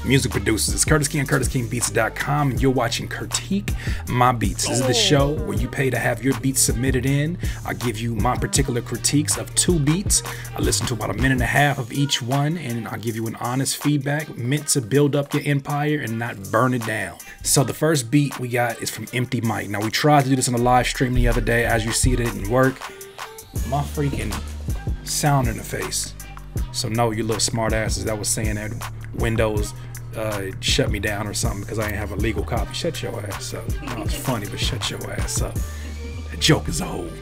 music producers. It's Curtis King on CurtisKingBeats.com, and you're watching Critique My Beats. This is the show where you pay to have your beats submitted in. I give you my particular critiques of 2 beats. I listen to about 1.5 minutes of each one, and I'll give you an honest feedback meant to build up your empire and not burn it down. So the first beat we got is from Empty Mic. Now, we tried to do this on a live stream the other day. As you see, it didn't work. My freaking sound interface. So no, you little smart asses that was saying that Windows shut me down or something because I didn't have a legal copy. Shut your ass up. No, it's funny, but shut your ass up. That joke is old.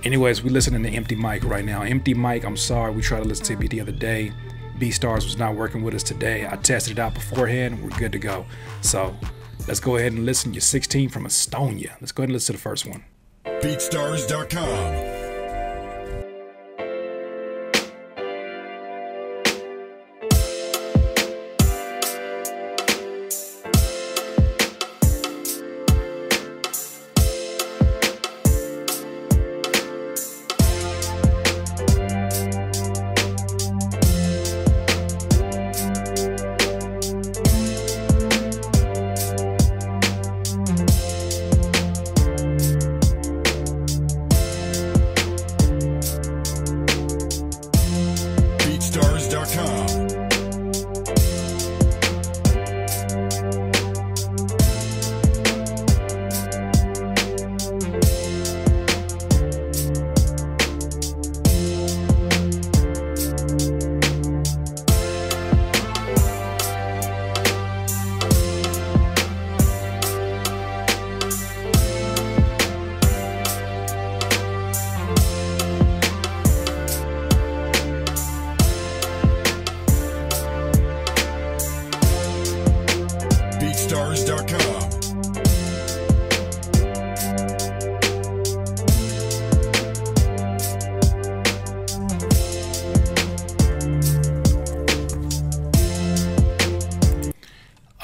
Anyways, we listening to Empty Mic right now. Empty Mic, I'm sorry, we tried to listen to it the other day. BeatStars was not working with us today. I tested it out beforehand. We're good to go. So let's go ahead and listen. You're 16 from Estonia. Let's go ahead and listen to the first one. BeatStars.com.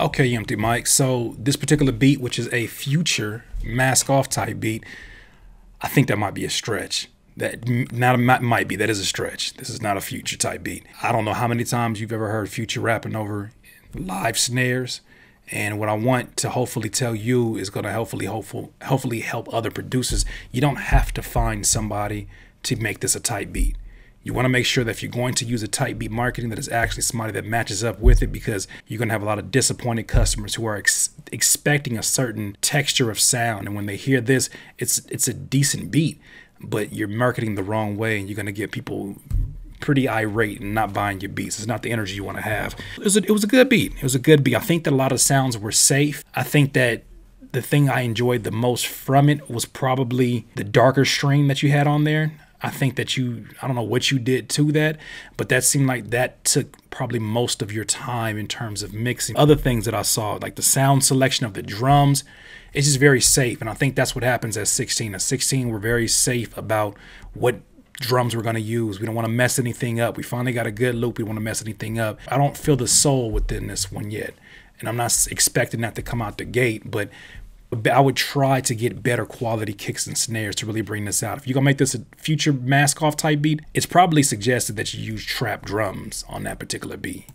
Okay, Empty Mic. So this particular beat, which is a future mask off type beat, I think that might be a stretch. That might be. That is a stretch. This is not a future type beat. I don't know how many times you've ever heard Future rapping over live snares. And what I want to hopefully tell you is going to hopefully help other producers. You don't have to find somebody to make this a type beat. You want to make sure that if you're going to use a type beat marketing, that is actually somebody that matches up with it, because you're going to have a lot of disappointed customers who are expecting a certain texture of sound. And when they hear this, it's a decent beat, but you're marketing the wrong way, and you're going to get people pretty irate and not buying your beats. It's not the energy you want to have. It was a good beat. It was a good beat. I think that a lot of sounds were safe. I think that the thing I enjoyed the most from it was probably the darker string that you had on there. I think that I don't know what you did to that, but that seemed like that took probably most of your time in terms of mixing. Other things that I saw, like the sound selection of the drums, it's just very safe. And I think that's what happens at 16. At 16, we're very safe about what drums we're going to use. We don't want to mess anything up. We finally got a good loop. We want to mess anything up. I don't feel the soul within this one yet. And I'm not expecting that to come out the gate, but I would try to get better quality kicks and snares to really bring this out. If you're going to make this a future mask off type beat, it's probably suggested that you use trap drums on that particular beat.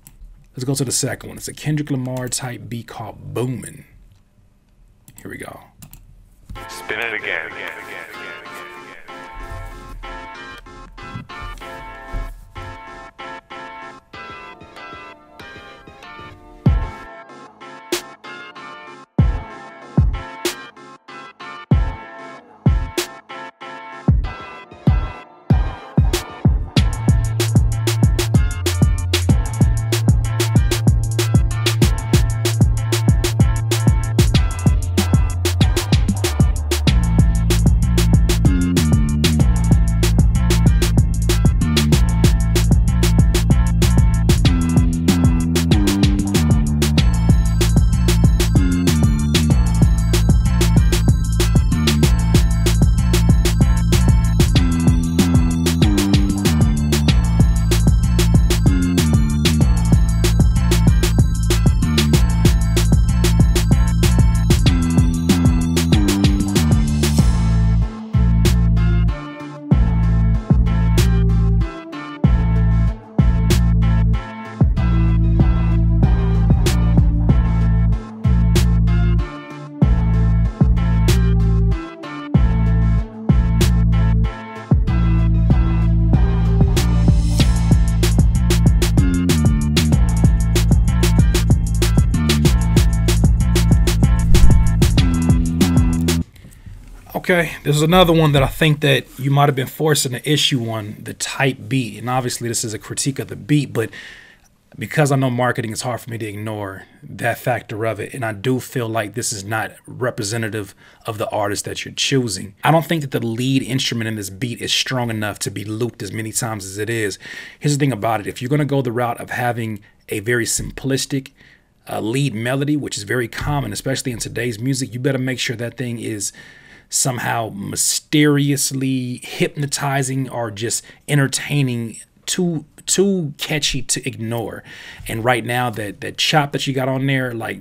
Let's go to the second one. It's a Kendrick Lamar type beat called Bowman. Here we go. Spin it again. Okay, this is another one that I think that you might have been forcing the issue on, the type beat. And obviously this is a critique of the beat, but because I know marketing, it's hard for me to ignore that factor of it. And I do feel like this is not representative of the artist that you're choosing. I don't think that the lead instrument in this beat is strong enough to be looped as many times as it is. Here's the thing about it. If you're going to go the route of having a very simplistic lead melody, which is very common, especially in today's music, you better make sure that thing is somehow mysteriously hypnotizing or just entertaining, too catchy to ignore. And right now that chop that you got on there, like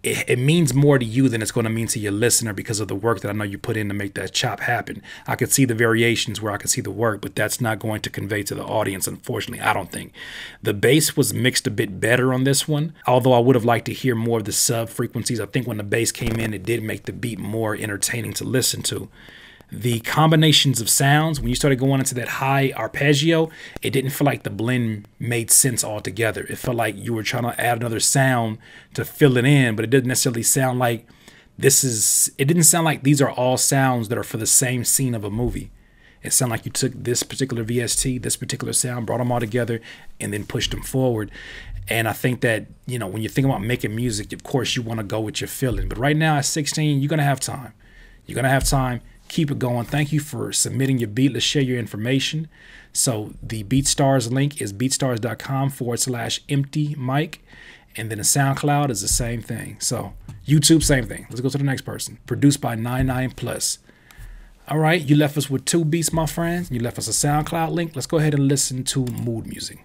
it means more to you than it's going to mean to your listener because of the work that I know you put in to make that chop happen. I could see the variations where I could see the work, but that's not going to convey to the audience, unfortunately. I don't think. The bass was mixed a bit better on this one, although I would have liked to hear more of the sub frequencies. I think when the bass came in, it did make the beat more entertaining to listen to. The combinations of sounds, when you started going into that high arpeggio, it didn't feel like the blend made sense altogether. It felt like you were trying to add another sound to fill it in, but it didn't necessarily sound like it didn't sound like these are all sounds that are for the same scene of a movie. It sounded like you took this particular VST, this particular sound, brought them all together, and then pushed them forward. And I think that, you know, when you think about making music, of course you want to go with your feeling. But right now at 16, you're going to have time. You're going to have time. Keep it going. Thank you for submitting your beat. Let's share your information. So the BeatStars link is beatstars.com/empty mic. And then the SoundCloud is the same thing. So YouTube, same thing. Let's go to the next person. Produced by 99plus. All right. You left us with 2 beats, my friends. You left us a SoundCloud link. Let's go ahead and listen to Mood Music.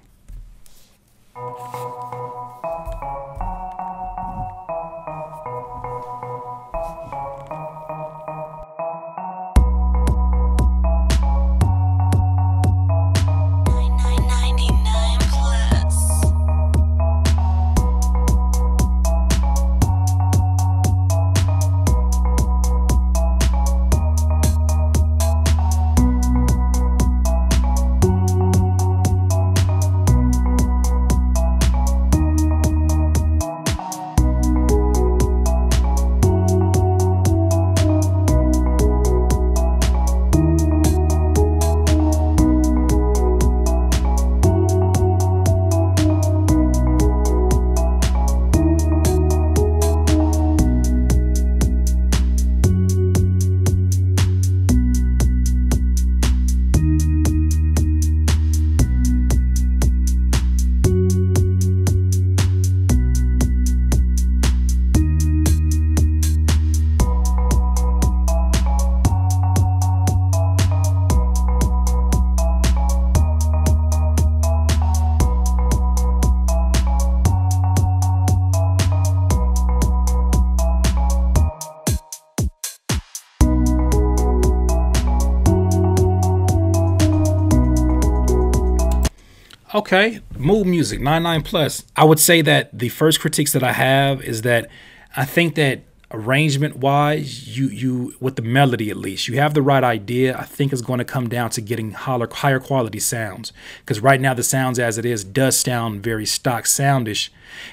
Okay, Mood Music, 99plus. I would say that the first critiques that I have is that I think that arrangement-wise, you with the melody at least, you have the right idea. I think it's going to come down to getting higher quality sounds, because right now the sounds as it is does sound very stock soundish.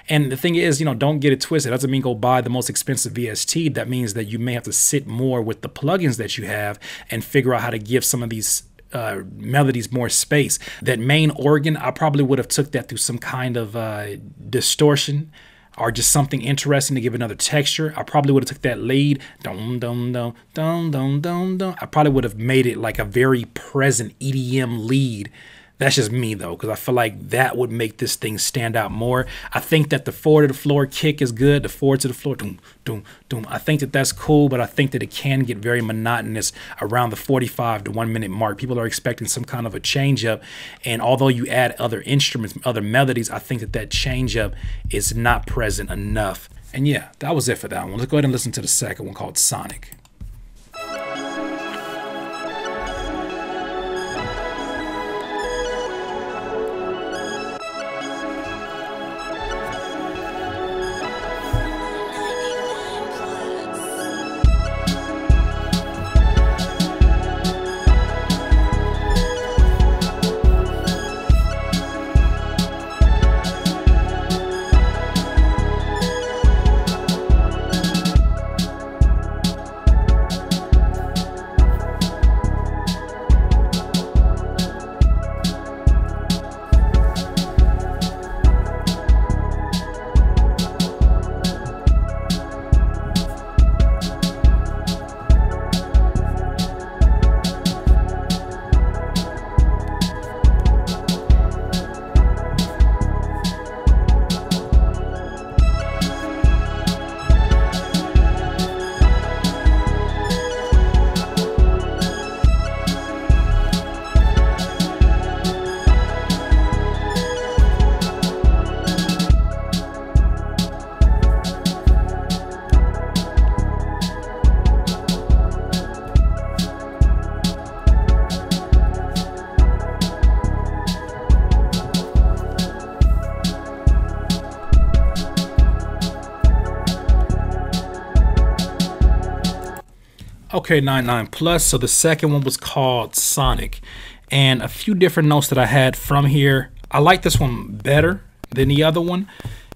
And the thing is, you know, don't get it twisted. That doesn't mean go buy the most expensive VST. That means that you may have to sit more with the plugins that you have and figure out how to give some of these melodies more space. That main organ, I probably would have took that through some kind of distortion or just something interesting to give another texture. I probably would have took that lead, dum dum dum dum dum dum dum. I probably would have made it like a very present EDM lead. That's just me though, because I feel like that would make this thing stand out more. I think that the forward to the floor kick is good. The forward to the floor, doom, doom, doom. I think that that's cool, but I think that it can get very monotonous around the 45 to 1 minute mark. People are expecting some kind of a change up. And although you add other instruments, other melodies, I think that that change up is not present enough. And yeah, that was it for that one. Let's go ahead and listen to the second one called Sonic. Okay, 99 plus. So the second one was called Sonic, and a few different notes that I had from here. I like this one better than the other one,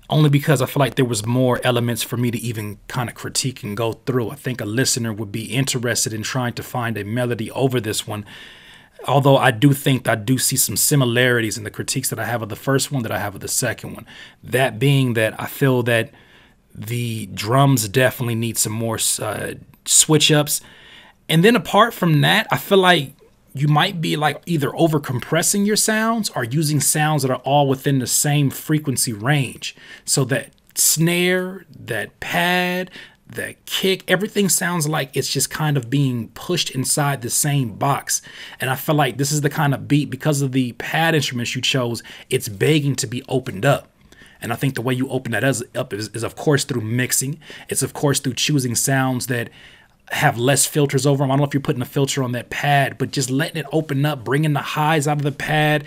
only because I feel like there was more elements for me to even kind of critique and go through. I think a listener would be interested in trying to find a melody over this one. Although I do think I do see some similarities in the critiques that I have of the first one that I have of the second one. That being that I feel that the drums definitely need some more switch ups. And then apart from that, I feel like you might be like either over compressing your sounds or using sounds that are all within the same frequency range. So that snare, that pad, that kick, everything sounds like it's just kind of being pushed inside the same box. And I feel like this is the kind of beat, because of the pad instruments you chose, it's begging to be opened up. And I think the way you open that up is of course through mixing. It's of course through choosing sounds that have less filters over them. I don't know if you're putting a filter on that pad, but just letting it open up, bringing the highs out of the pad,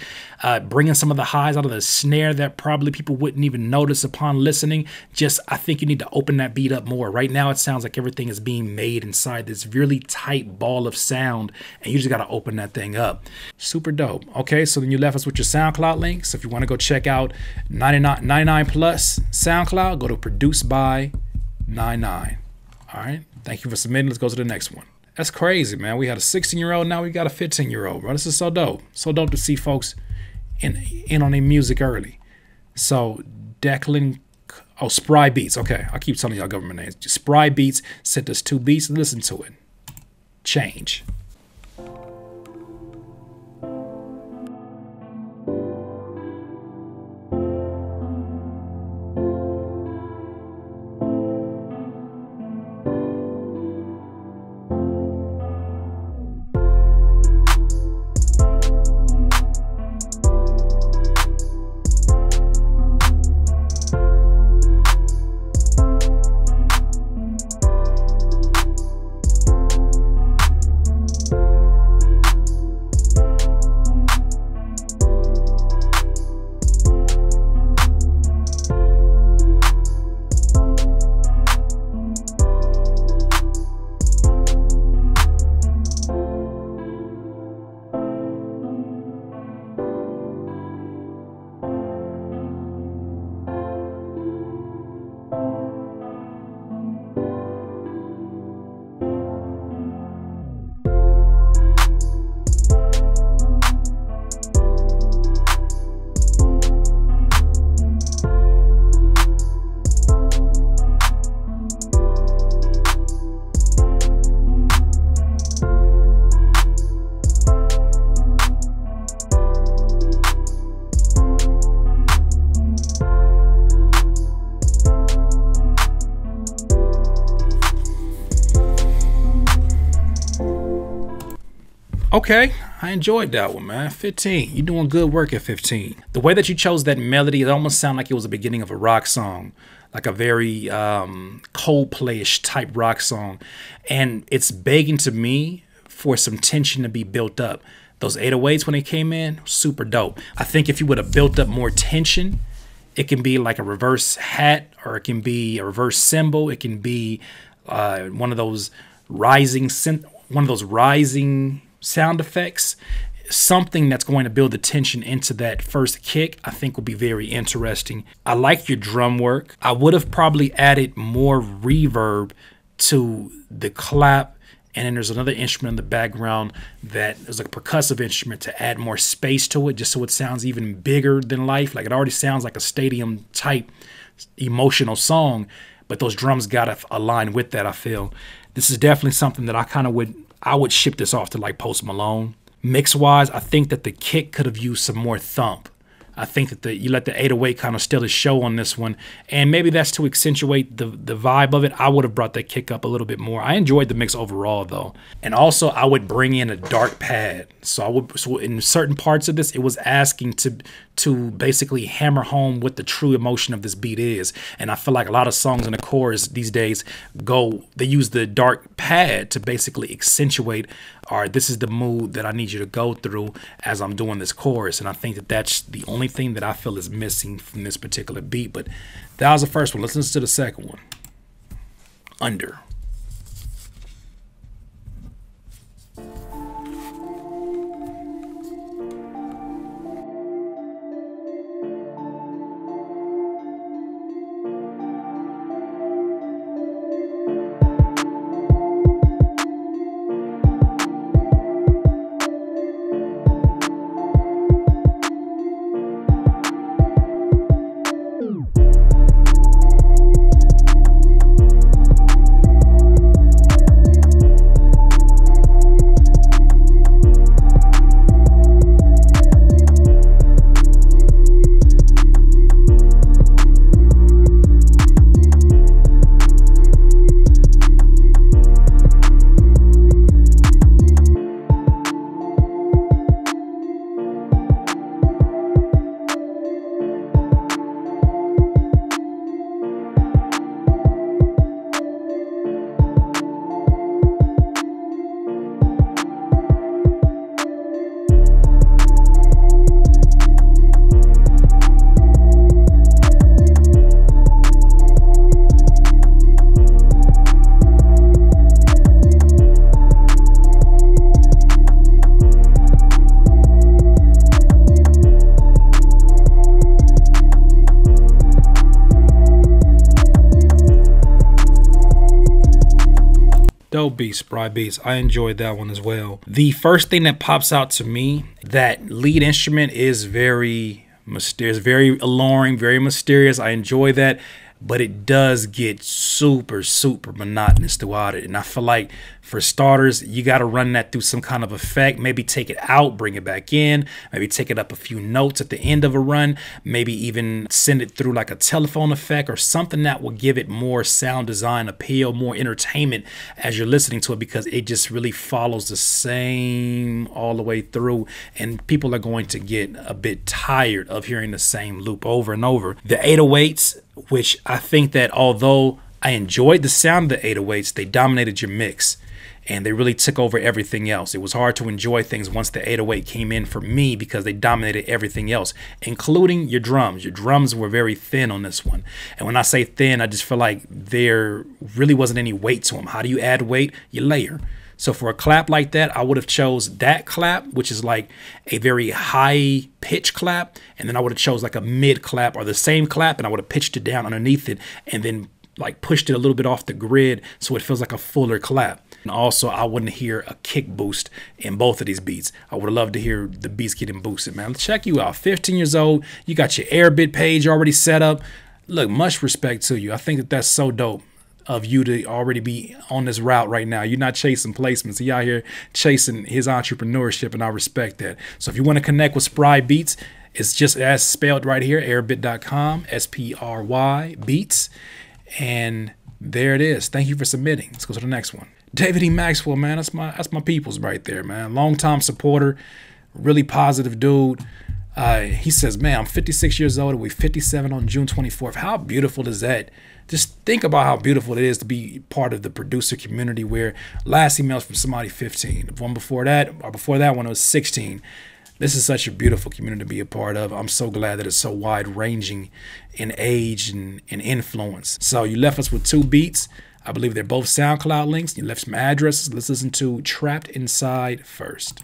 bringing some of the highs out of the snare that probably people wouldn't even notice upon listening. Just, I think you need to open that beat up more. Right now, it sounds like everything is being made inside this really tight ball of sound, and you just got to open that thing up. Super dope. Okay, so then you left us with your SoundCloud links. If you want to go check out 99 plus SoundCloud, go to Produced by 99. All right. Thank you for submitting. Let's go to the next one. That's crazy, man. We had a 16-year-old. Now we got a 15-year-old, bro. This is so dope. So dope to see folks in on their music early. So Declan, oh, SPRY Beats. Okay, I keep telling y'all government names. SPRY Beats sent us 2 beats. Listen to it. Change. Okay, I enjoyed that one, man. 15. You're doing good work at 15. The way that you chose that melody, it almost sounded like it was the beginning of a rock song, like a very Coldplay-ish type rock song. And it's begging to me for some tension to be built up. Those 808s when they came in, super dope. I think if you would have built up more tension, it can be like a reverse hat, or it can be a reverse cymbal. It can be one of those rising sound effects, something that's going to build the tension into that first kick. I think will be very interesting. I like your drum work. I would have probably added more reverb to the clap, and then there's another instrument in the background that is a percussive instrument to add more space to it, just so it sounds even bigger than life. Like, it already sounds like a stadium type emotional song, but those drums gotta align with that. I feel this is definitely something that I would ship this off to like Post Malone. Mix wise, I think that the kick could have used some more thump. I think that you let the 808 kind of steal the show on this one, and maybe that's to accentuate the vibe of it. I would have brought that kick up a little bit more. I enjoyed the mix overall though, and also I would bring in a dark pad. So in certain parts of this, it was asking to basically hammer home what the true emotion of this beat is. And I feel like a lot of songs in the chorus these days they use the dark pad to basically accentuate, all right, this is the mood that I need you to go through as I'm doing this chorus. And I think that that's the only thing that I feel is missing from this particular beat. But that was the first one. Let's listen to the second one. Under. Dope beat, SPRY Beats. I enjoyed that one as well. The first thing that pops out to me, that lead instrument is very mysterious, very alluring, very mysterious. I enjoy that, but it does get super, super monotonous throughout it. And I feel like for starters, you got to run that through some kind of effect, maybe take it out, bring it back in, maybe take it up a few notes at the end of a run, maybe even send it through like a telephone effect or something that will give it more sound design appeal, more entertainment as you're listening to it, because it just really follows the same all the way through, and people are going to get a bit tired of hearing the same loop over and over. The 808s, which I think that although I enjoyed the sound of the 808s, they dominated your mix. And they really took over everything else. It was hard to enjoy things once the 808 came in for me, because they dominated everything else, including your drums. Your drums were very thin on this one. And when I say thin, I just feel like there really wasn't any weight to them. How do you add weight? You layer. So for a clap like that, I would have chose that clap, which is like a very high pitch clap. And then I would have chose like a mid clap or the same clap, and I would have pitched it down underneath it and then like pushed it a little bit off the grid so it feels like a fuller clap. And also, I wouldn't hear a kick boost in both of these beats. I would have loved to hear the beats getting boosted, man. Check you out. 15 years old. You got your Airbit page already set up. Look, much respect to you. I think that that's so dope of you to already be on this route right now. You're not chasing placements. You're out here chasing his entrepreneurship, and I respect that. So if you want to connect with SPRY Beats, it's just as spelled right here, airbit.com, SPRY Beats. And there it is. Thank you for submitting. Let's go to the next one. David E. Maxwell, man, that's my people's right there, man. Longtime supporter, really positive dude. He says, man, I'm 56 years old. I'll be 57 on June 24th. How beautiful is that? Just think about how beautiful it is to be part of the producer community, where last emails from somebody 15. The one before that, or before that one, it was 16. This is such a beautiful community to be a part of. I'm so glad that it's so wide-ranging in age and influence. So you left us with 2 beats. I believe they're both SoundCloud links. You left some addresses. Let's listen to Trapped Inside first.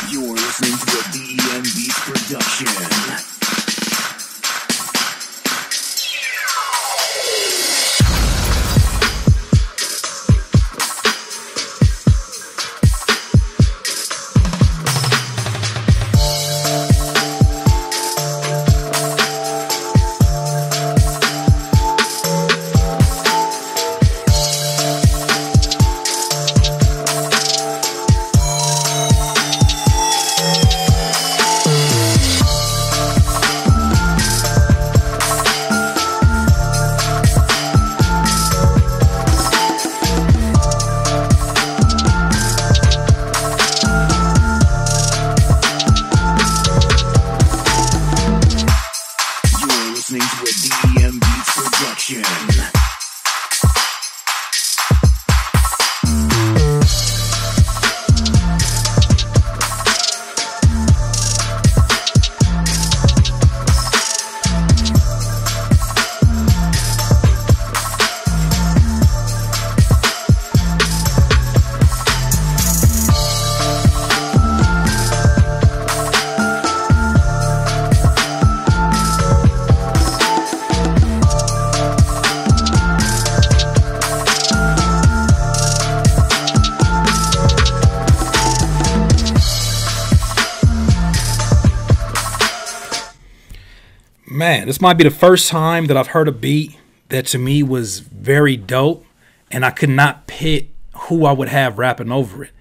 You're listening to a DEM Beats production. Man, this might be the first time that I've heard a beat that to me was very dope, and I could not pit who I would have rapping over it.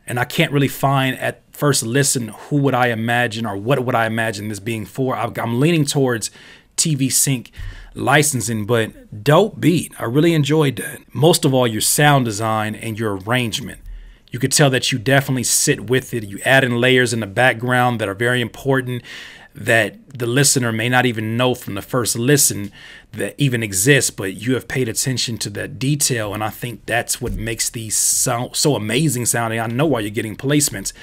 And I can't really find at first listen who would I imagine or what would I imagine this being for. I'm leaning towards TV Sync licensing, but dope beat. I really enjoyed that. Most of all, your sound design and your arrangement. You could tell that you definitely sit with it. You add in layers in the background that are very important, that the listener may not even know from the first listen that even exists, but you have paid attention to that detail. And I think that's what makes these so amazing sounding. I know why you're getting placements.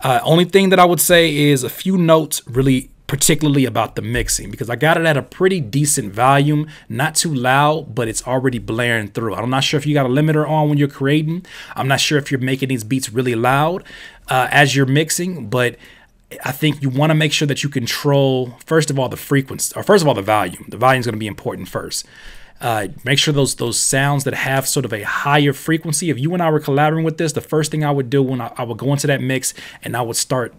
Only thing that I would say is a few notes really particularly about the mixing, because I got it at a pretty decent volume, not too loud, but it's already blaring through. I'm not sure if you got a limiter on when you're creating. I'm not sure if you're making these beats really loud as you're mixing, but I think you want to make sure that you control, first of all, the frequency, or first of all, the volume. The volume is going to be important first. Make sure those sounds that have sort of a higher frequency. If you and I were collaborating with this, the first thing I would do when I would go into that mix and I would start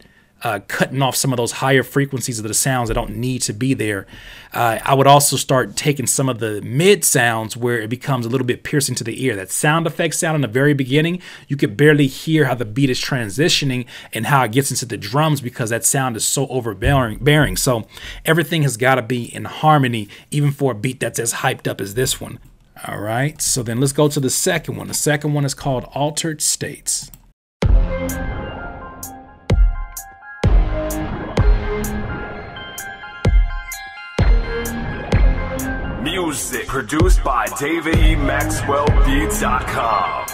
cutting off some of those higher frequencies of the sounds that don't need to be there. I would also start taking some of the mid sounds where it becomes a little bit piercing to the ear. That sound effect sound in the very beginning, you could barely hear how the beat is transitioning and how it gets into the drums because that sound is so overbearing. So everything has got to be in harmony, even for a beat that's as hyped up as this one. All right, so then let's go to the second one. The second one is called Altered States. Music produced by DavidMaxwellBeats.com.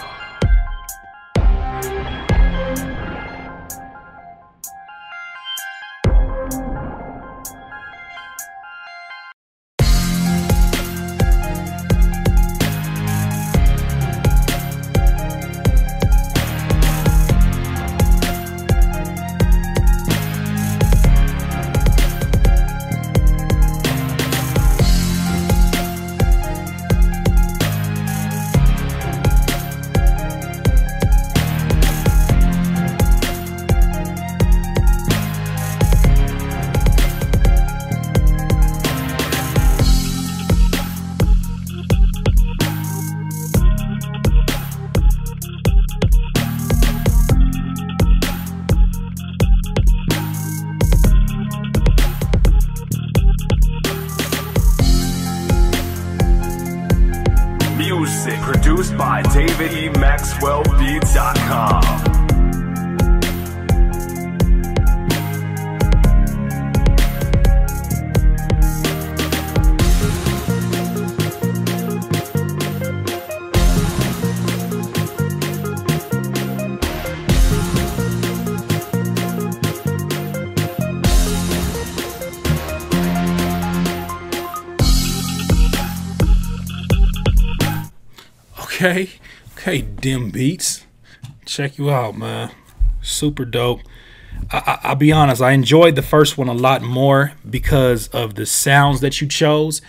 Music produced by DavidMaxwellBeats.com. Okay, Dim Beats. Check you out, man. Super dope. I'll be honest, I enjoyed the first one a lot more because of the sounds that you chose.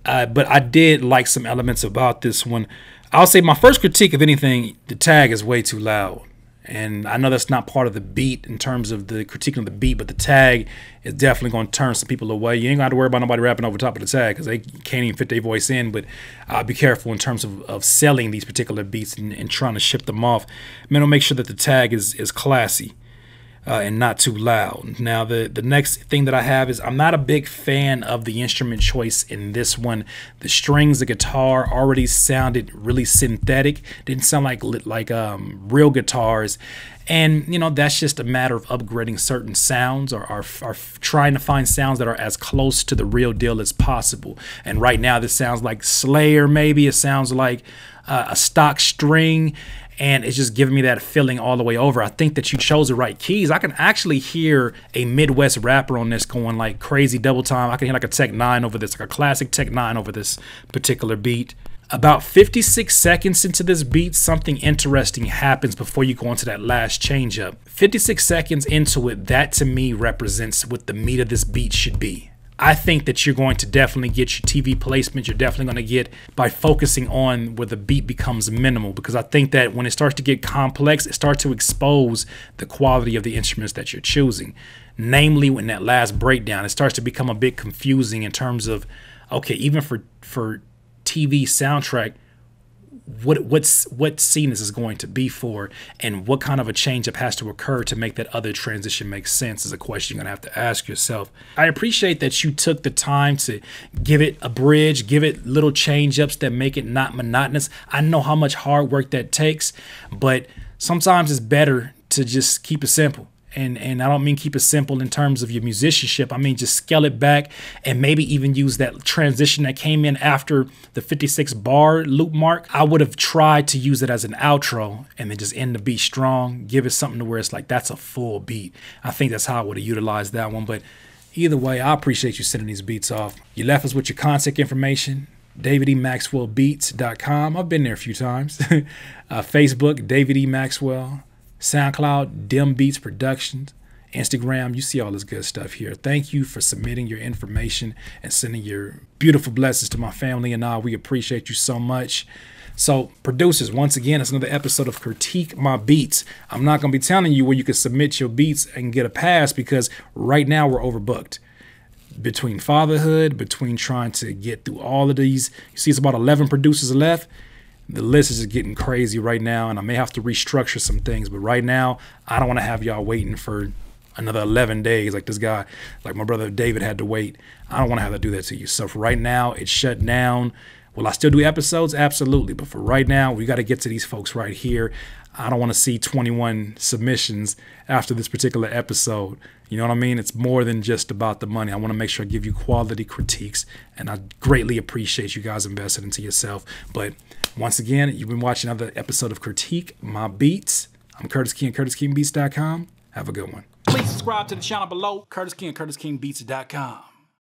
But I did like some elements about this one. I'll say my first critique, if anything, the tag is way too loud. And I know that's not part of the beat in terms of the critiquing of the beat, but the tag is definitely going to turn some people away. You ain't got to worry about nobody rapping over top of the tag because they can't even fit their voice in. But be careful in terms of selling these particular beats and trying to ship them off. Man, I'll make sure that the tag is classy and not too loud. Now, the next thing that I have is I'm not a big fan of the instrument choice in this one. The strings, the guitar already sounded really synthetic. Didn't sound like real guitars. And, you know, that's just a matter of upgrading certain sounds or trying to find sounds that are as close to the real deal as possible. And right now, this sounds like Slayer, maybe. It sounds like a stock string. And it's just giving me that feeling all the way over. I think that you chose the right keys. I can actually hear a Midwest rapper on this going like crazy double time. I can hear like a Tech 9 over this, like a classic Tech 9 over this particular beat. About 56 seconds into this beat, something interesting happens before you go into that last change up. 56 seconds into it, that to me represents what the meat of this beat should be. I think that you're going to definitely get your TV placement. You're definitely going to get by focusing on where the beat becomes minimal, because I think that when it starts to get complex, it starts to expose the quality of the instruments that you're choosing. Namely, when that last breakdown, it starts to become a bit confusing in terms of, okay, even for TV soundtrack, what scene this is going to be for, and what kind of a change up has to occur to make that other transition make sense is a question you're gonna have to ask yourself. I appreciate that you took the time to give it a bridge, give it little change ups that make it not monotonous. I know how much hard work that takes, but sometimes it's better to just keep it simple. And I don't mean keep it simple in terms of your musicianship. I mean just scale it back and maybe even use that transition that came in after the 56 bar loop mark. I would have tried to use it as an outro and then just end the beat strong. Give it something to where it's like that's a full beat. I think that's how I would have utilized that one. But either way, I appreciate you sending these beats off. You left us with your contact information. DavidMaxwellBeats.com. I've been there a few times. Facebook, David E. Maxwell. SoundCloud, Dim Beats Productions. Instagram. You see all this good stuff here. Thank you for submitting your information and sending your beautiful blessings to my family and I. We appreciate you so much. So producers, once again, it's another episode of Critique My Beats. I'm not going to be telling you where you can submit your beats and get a pass because right now we're overbooked. Between fatherhood, between trying to get through all of these, you see it's about 11 producers left. The list is just getting crazy right now, and I may have to restructure some things. But right now, I don't want to have y'all waiting for another 11 days like this guy, like my brother David had to wait. I don't want to have to do that to you. So for right now, it's shut down. Will I still do episodes? Absolutely. But for right now, we got to get to these folks right here. I don't want to see 21 submissions after this particular episode. You know what I mean? It's more than just about the money. I want to make sure I give you quality critiques, and I greatly appreciate you guys investing into yourself. But once again, you've been watching another episode of Critique My Beats. I'm Curtis King, CurtisKingBeats.com. Have a good one. Please subscribe to the channel below, Curtis King, CurtisKingBeats.com.